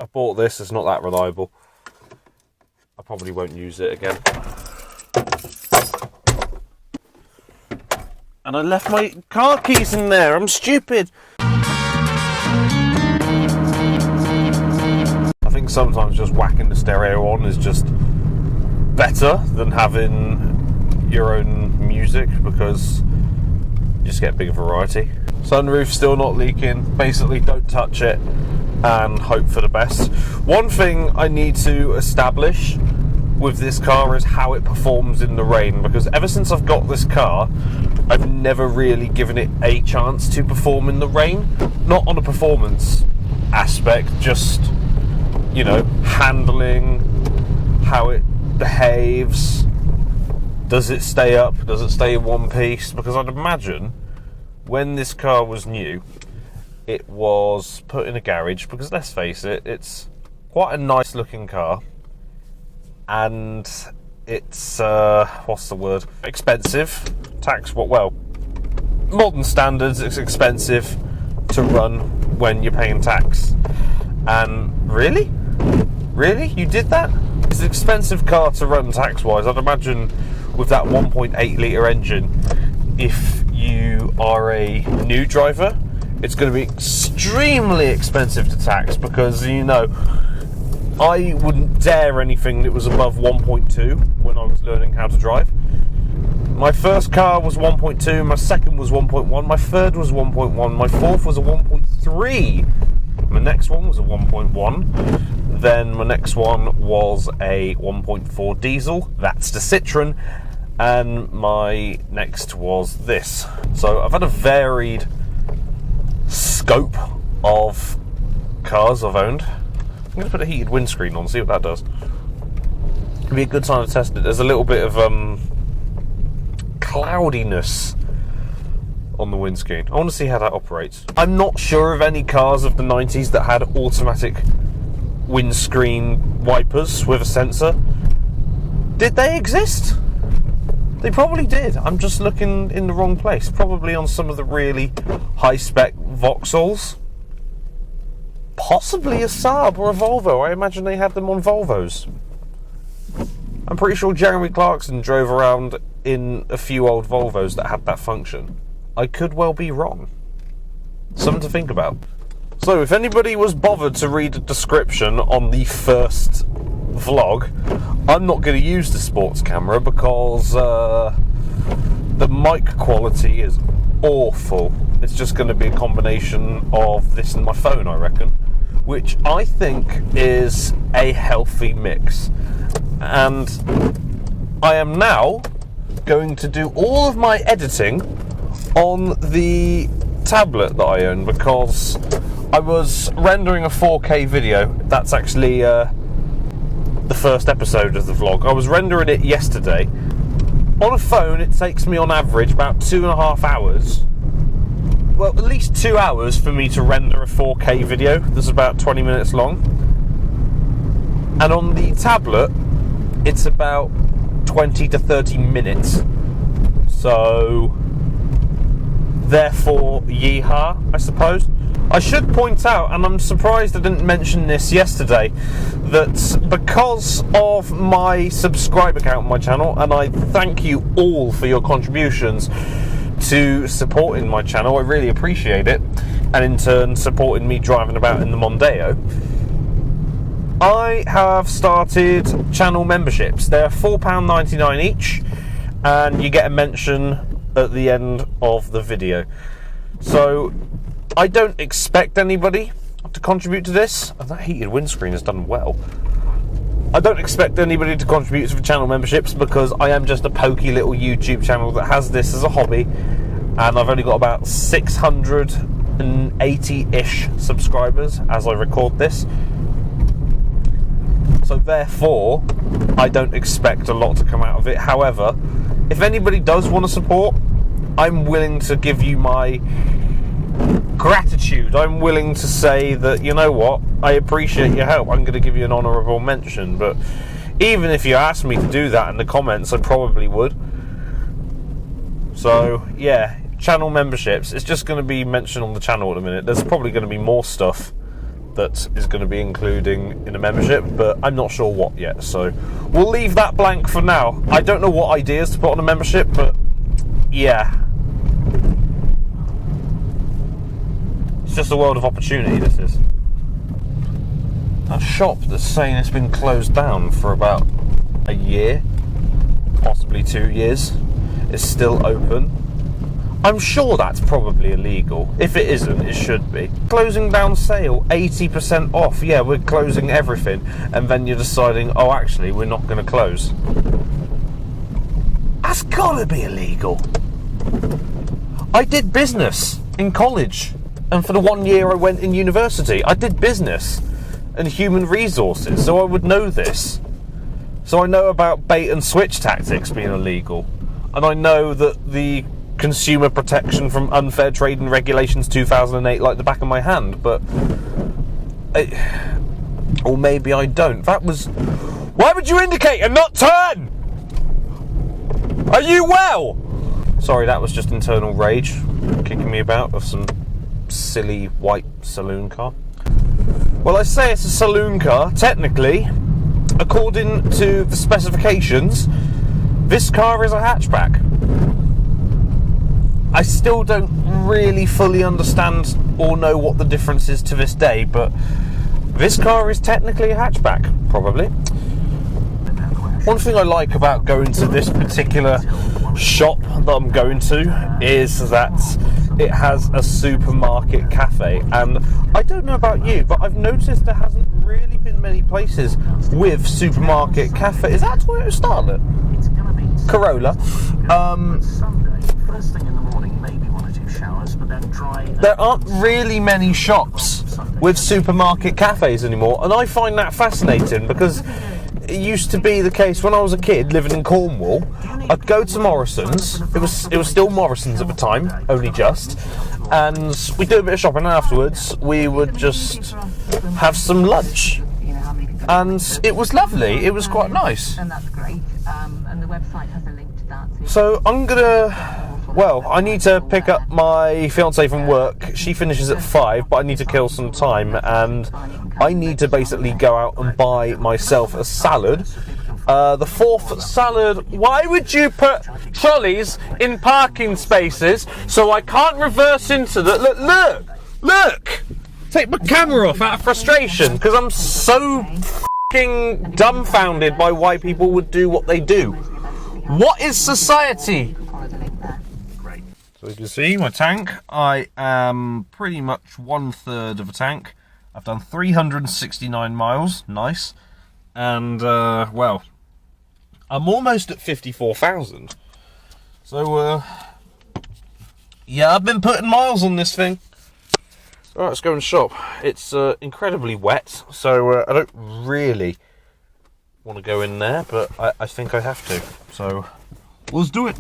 I bought this, it's not that reliable. I probably won't use it again. And I left my car keys in there, I'm stupid! I think sometimes just whacking the stereo on is just better than having your own music, because you just get a bigger variety. Sunroof still not leaking, basically don't touch it and hope for the best. One thing I need to establish with this car is how it performs in the rain, because ever since I've got this car, I've never really given it a chance to perform in the rain. Not on a performance aspect, just, you know, handling, how it behaves. Does it stay up? Does it stay in one piece? Because I'd imagine when this car was new, it was put in a garage, because let's face it, it's quite a nice looking car, and it's what's the word, expensive. Well, modern standards, it's expensive to run when you're paying tax. And really you did that? It's an expensive car to run tax wise. I'd imagine with that 1.8 litre engine, if you are a new driver, it's going to be extremely expensive to tax, because, you know, I wouldn't dare anything that was above 1.2 when I was learning how to drive. My first car was 1.2, my second was 1.1, my third was 1.1, my fourth was a 1.3, my next one was a 1.1, then my next one was a 1.4 diesel, that's the Citroen, and my next was this. So I've had a varied scope of cars I've owned. I'm going to put a heated windscreen on, see what that does. It'll be a good time to test it. There's a little bit of cloudiness on the windscreen. I want to see how that operates. I'm not sure of any cars of the 90s that had automatic windscreen wipers with a sensor. Did they exist? They probably did. I'm just looking in the wrong place. Probably on some of the really high-spec Vauxhalls. Possibly a Saab or a Volvo. I imagine they had them on Volvos. I'm pretty sure Jeremy Clarkson drove around in a few old Volvos that had that function. I could well be wrong. Something to think about. So, if anybody was bothered to read the description on the first vlog, I'm not going to use the sports camera because the mic quality is awful. It's just going to be a combination of this and my phone, I reckon, which I think is a healthy mix. And I am now going to do all of my editing on the tablet that I own, because I was rendering a 4K video. That's actually the first episode of the vlog. I was rendering it yesterday. On a phone, it takes me on average about 2.5 hours. Well, at least 2 hours for me to render a 4K video that's about 20 minutes long. And on the tablet, it's about 20 to 30 minutes. So, therefore, yeehaw, I suppose. I should point out, and I'm surprised I didn't mention this yesterday, that because of my subscriber count on my channel, and I thank you all for your contributions to supporting my channel, I really appreciate it, and in turn supporting me driving about in the Mondeo, I have started channel memberships. They're £4.99 each, and you get a mention at the end of the video. So I don't expect anybody to contribute to this. And that heated windscreen has done well. I don't expect anybody to contribute to the channel memberships, because I am just a pokey little YouTube channel that has this as a hobby, and I've only got about 680-ish subscribers as I record this. So therefore, I don't expect a lot to come out of it. However, if anybody does want to support, I'm willing to give you my gratitude. I'm willing to say that, you know what, I appreciate your help. I'm going to give you an honourable mention. But even if you asked me to do that in the comments, I probably would. So, yeah, channel memberships. It's just going to be mentioned on the channel at the minute. There's probably going to be more stuff that is going to be including in a membership, but I'm not sure what yet, so we'll leave that blank for now. I don't know what ideas to put on a membership, but yeah. It's just a world of opportunity, this is. A shop that's saying it's been closed down for about a year, possibly 2 years, is still open. I'm sure that's probably illegal. If it isn't, it should be. Closing down sale, 80% off. Yeah, we're closing everything. And then you're deciding, oh, actually, we're not going to close. That's got to be illegal. I did business in college. And for the 1 year I went in university, I did business and human resources. So I would know this. So I know about bait and switch tactics being illegal. And I know that the Consumer Protection from Unfair Trading Regulations 2008 like the back of my hand, but or maybe I don't. That was... Why would you indicate and not turn? Are you well? Sorry, that was just internal rage kicking me about of some silly white saloon car. Well, I say it's a saloon car. Technically, according to the specifications, this car is a hatchback. I still don't really fully understand or know what the difference is to this day, but this car is technically a hatchback, probably. One thing I like about going to this particular shop that I'm going to is that it has a supermarket cafe, and I don't know about you, but I've noticed there hasn't really been many places with supermarket cafe. Is that Toyota Starlet? Corolla. There aren't really many shops with supermarket cafes anymore, and I find that fascinating because it used to be the case when I was a kid living in Cornwall. I'd go to Morrison's. It was still Morrison's at the time, only just, and we'd do a bit of shopping, and afterwards we would just have some lunch, and it was lovely. It was quite nice. And that's great. And the website has a link to that. So I'm gonna. Well, I need to pick up my fiancée from work. She finishes at 5, but I need to kill some time, and I need to basically go out and buy myself a salad. The fourth salad. Why would you put trolleys in parking spaces so I can't reverse into the... Look! Take my camera off out of frustration, because I'm so f***ing dumbfounded by why people would do what they do. What is society? So you can see my tank, I am pretty much 1/3 of a tank. I've done 369 miles, nice. And, well, I'm almost at 54,000. So, yeah, I've been putting miles on this thing. Alright, let's go and shop. It's incredibly wet, so I don't really want to go in there, but I think I have to. So, let's do it.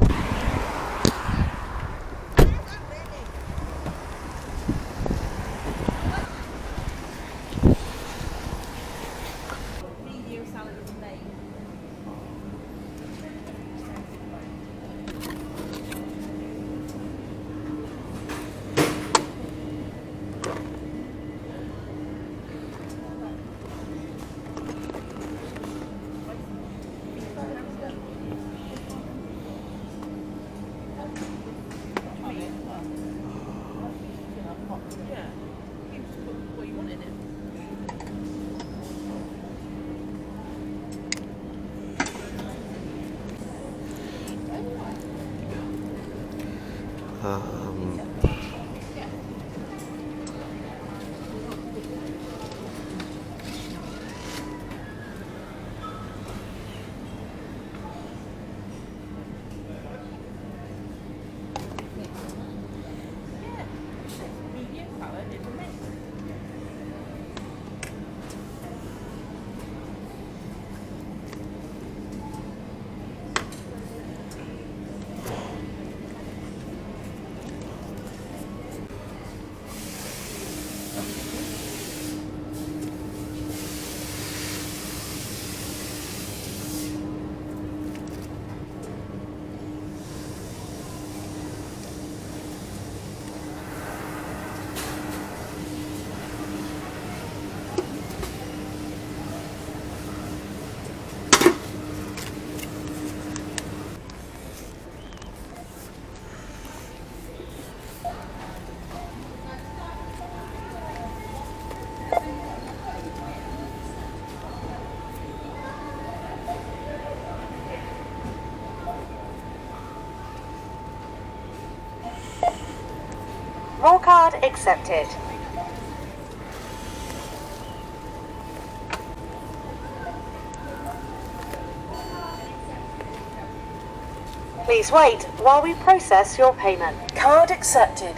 Raw card accepted. Please wait while we process your payment. Card accepted.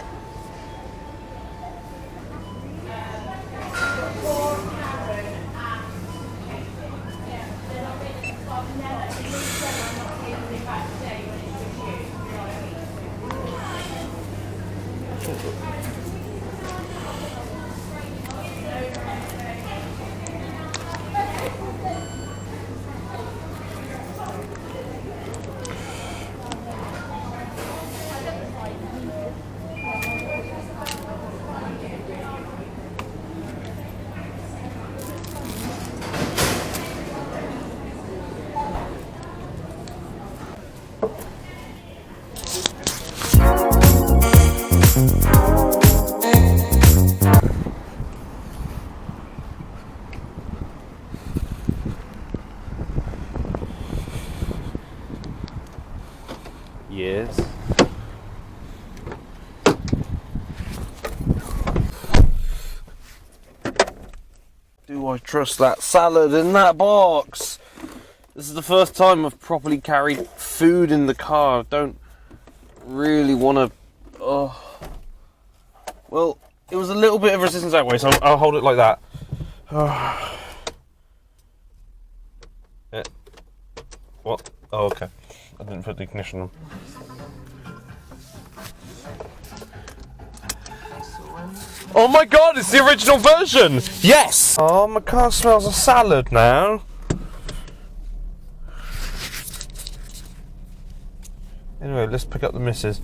Yes. Do I trust that salad in that box? This is the first time I've properly carried food in the car. I don't really want to... Oh. Well, it was a little bit of resistance that way, so I'll hold it like that. Oh. Yeah. What? Oh, okay. I didn't put the ignition on. Oh my god, it's the original version! Yes! Oh, my car smells of salad now. Anyway, let's pick up the missus.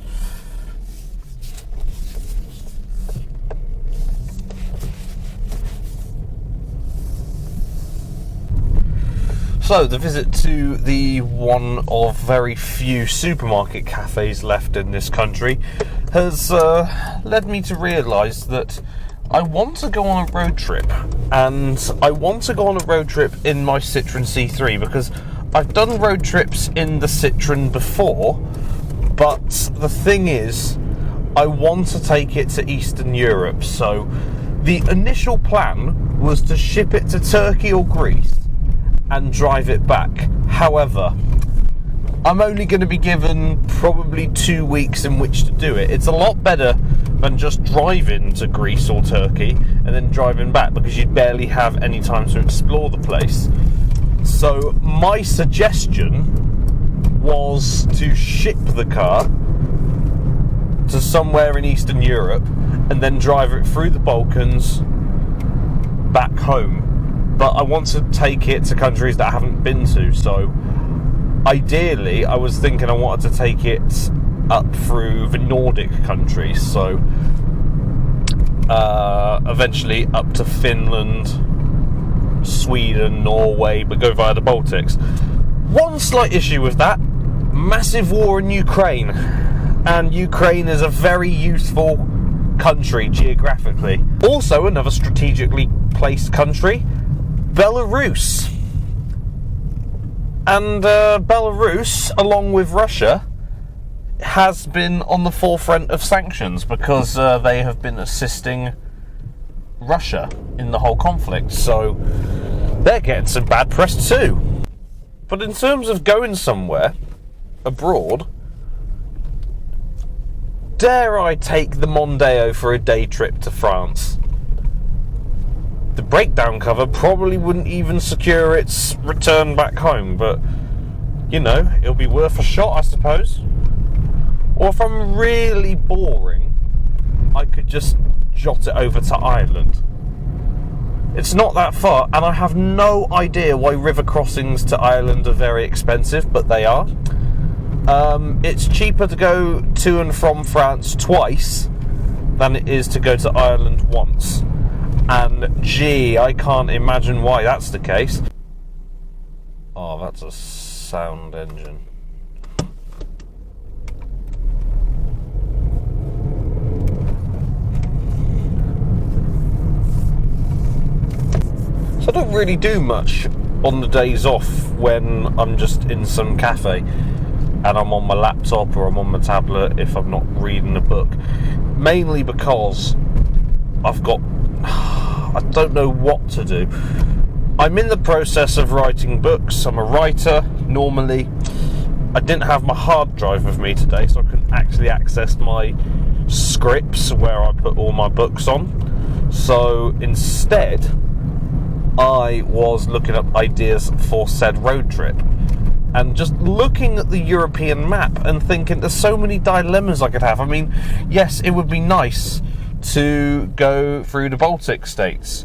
So, the visit to the one of very few supermarket cafes left in this country has led me to realise that I want to go on a road trip, and I want to go on a road trip in my Citroen C3 because I've done road trips in the Citroen before, but the thing is, I want to take it to Eastern Europe. So the initial plan was to ship it to Turkey or Greece and drive it back. However, I'm only going to be given probably 2 weeks in which to do it. It's a lot better than just driving to Greece or Turkey and then driving back, because you'd barely have any time to explore the place. So my suggestion was to ship the car to somewhere in Eastern Europe and then drive it through the Balkans back home. But I want to take it to countries that I haven't been to, so ideally I was thinking I wanted to take it up through the Nordic countries, so eventually up to Finland, Sweden, Norway, but go via the Baltics. One slight issue with that: massive war in Ukraine, and Ukraine is a very useful country geographically. Also, another strategically placed country, Belarus. And Belarus, along with Russia, has been on the forefront of sanctions because they have been assisting Russia in the whole conflict. So they're getting some bad press too. But in terms of going somewhere abroad, dare I take the Mondeo for a day trip to France? The breakdown cover probably wouldn't even secure its return back home, but you know, it'll be worth a shot, I suppose. Or if I'm really boring, I could just jot it over to Ireland. It's not that far, and I have no idea why river crossings to Ireland are very expensive, but they are. It's cheaper to go to and from France twice than it is to go to Ireland once. And gee, I can't imagine why that's the case. Oh, that's a sound engine. So I don't really do much on the days off when I'm just in some cafe and I'm on my laptop or I'm on my tablet if I'm not reading a book. mainly because I don't know what to do. I'm in the process of writing books. I'm a writer normally. I didn't have my hard drive with me today, so I couldn't actually access my scripts where I put all my books on. So instead, I was looking up ideas for said road trip, and just looking at the European map and thinking there's so many dilemmas I could have. I mean, yes, it would be nice to go through the Baltic states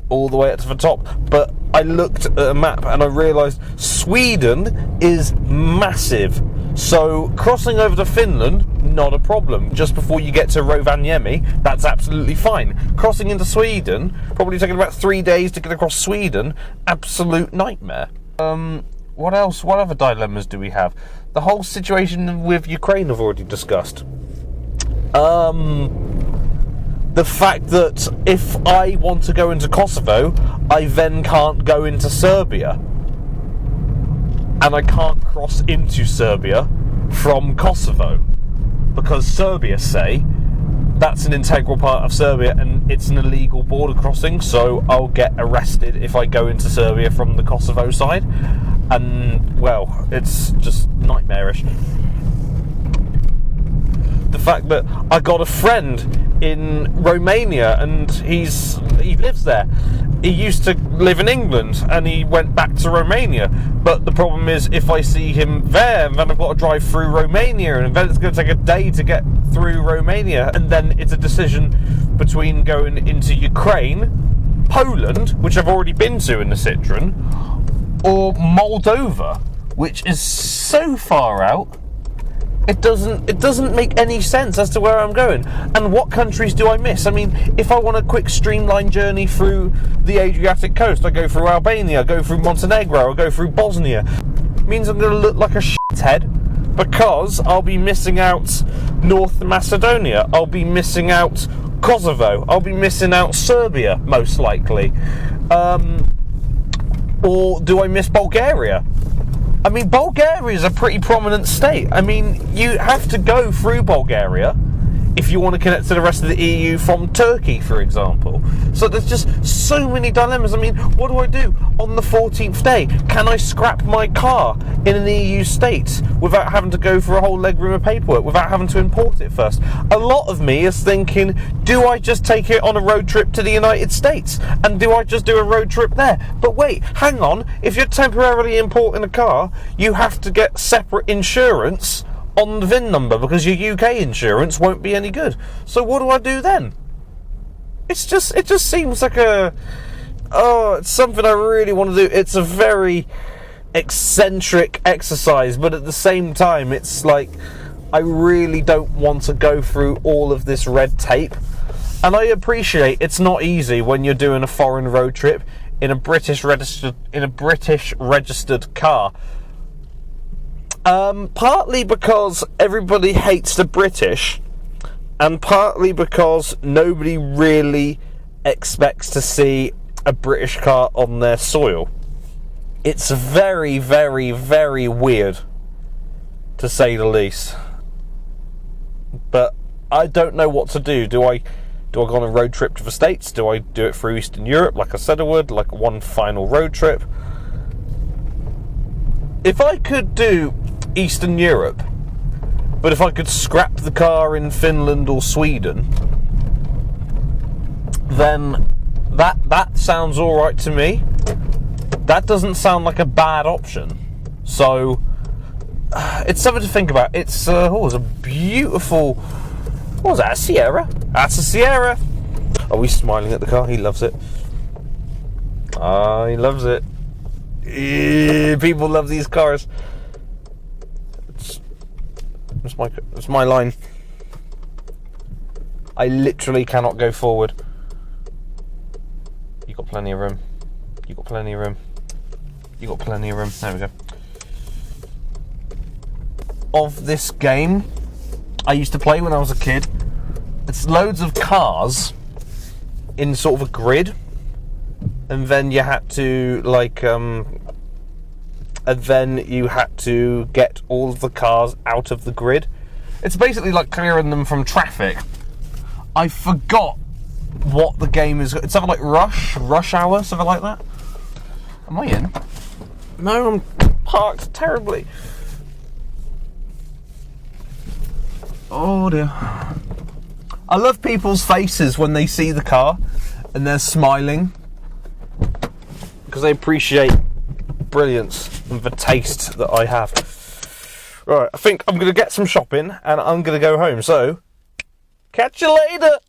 all the way up to the top, but I looked at a map and I realised Sweden is massive. So crossing over to Finland, not a problem. Just before you get to Rovaniemi, that's absolutely fine. Crossing into Sweden, probably taking about 3 days to get across Sweden, absolute nightmare. What else? What other dilemmas do we have? The whole situation with Ukraine I've already discussed. The fact that if I want to go into Kosovo, I then can't go into Serbia. And I can't cross into Serbia from Kosovo. Because Serbia say that's an integral part of Serbia and it's an illegal border crossing, so I'll get arrested if I go into Serbia from the Kosovo side. And, well, it's just nightmarish. The fact that I got a friend in Romania and he lives there. He used to live in England and he went back to Romania, but the problem is if I see him there, then I've got to drive through Romania, and then it's going to take a day to get through Romania, and then it's a decision between going into Ukraine, Poland, which I've already been to in the Citroen, or Moldova, which is so far out. It doesn't make any sense as to where I'm going. And what countries do I miss? I mean, if I want a quick streamlined journey through the Adriatic coast, I go through Albania, I go through Montenegro, I go through Bosnia. It means I'm going to look like a shithead because I'll be missing out North Macedonia. I'll be missing out Kosovo. I'll be missing out Serbia, most likely. Or do I miss Bulgaria? I mean, Bulgaria is a pretty prominent state. I mean, you have to go through Bulgaria if you want to connect to the rest of the EU from Turkey, for example. So there's just so many dilemmas. I mean, what do I do on the 14th day? Can I scrap my car in an EU state without having to go through a whole legroom of paperwork, without having to import it first? A lot of me is thinking, do I just take it on a road trip to the United States? And do I just do a road trip there? But wait, hang on. If you're temporarily importing a car, you have to get separate insurance on the VIN number because your UK insurance won't be any good. So what do I do then? It just seems like it's something I really want to do. It's a very eccentric exercise, but at the same time, it's like I really don't want to go through all of this red tape. And I appreciate it's not easy when you're doing a foreign road trip in a British registered car. Partly because everybody hates the British, and partly because nobody really expects to see a British car on their soil. It's very, very, very weird, to say the least. But I don't know what to do. Do I go on a road trip to the States? Do I do it through Eastern Europe, like I said I would, like one final road trip? If I could do Eastern Europe, but if I could scrap the car in Finland or Sweden, then that sounds alright to me. That doesn't sound like a bad option. So it's something to think about. It's it's a beautiful, what was that, a Sierra? That's a Sierra. Are we smiling at the car? He loves it. He loves it. People love these cars. It's my line. I literally cannot go forward. You got plenty of room. You got plenty of room. You got plenty of room. There we go. Of this game I used to play when I was a kid. It's loads of cars in sort of a grid, and then you had to get all of the cars out of the grid. It's basically like clearing them from traffic, I forgot what the game is. It's something like Rush Hour, something like that. Am I in? No, I'm parked terribly. Oh dear. I love people's faces when they see the car and they're smiling because they appreciate brilliance and the taste that I have. Right, I think I'm going to get some shopping and I'm going to go home. So, catch you later.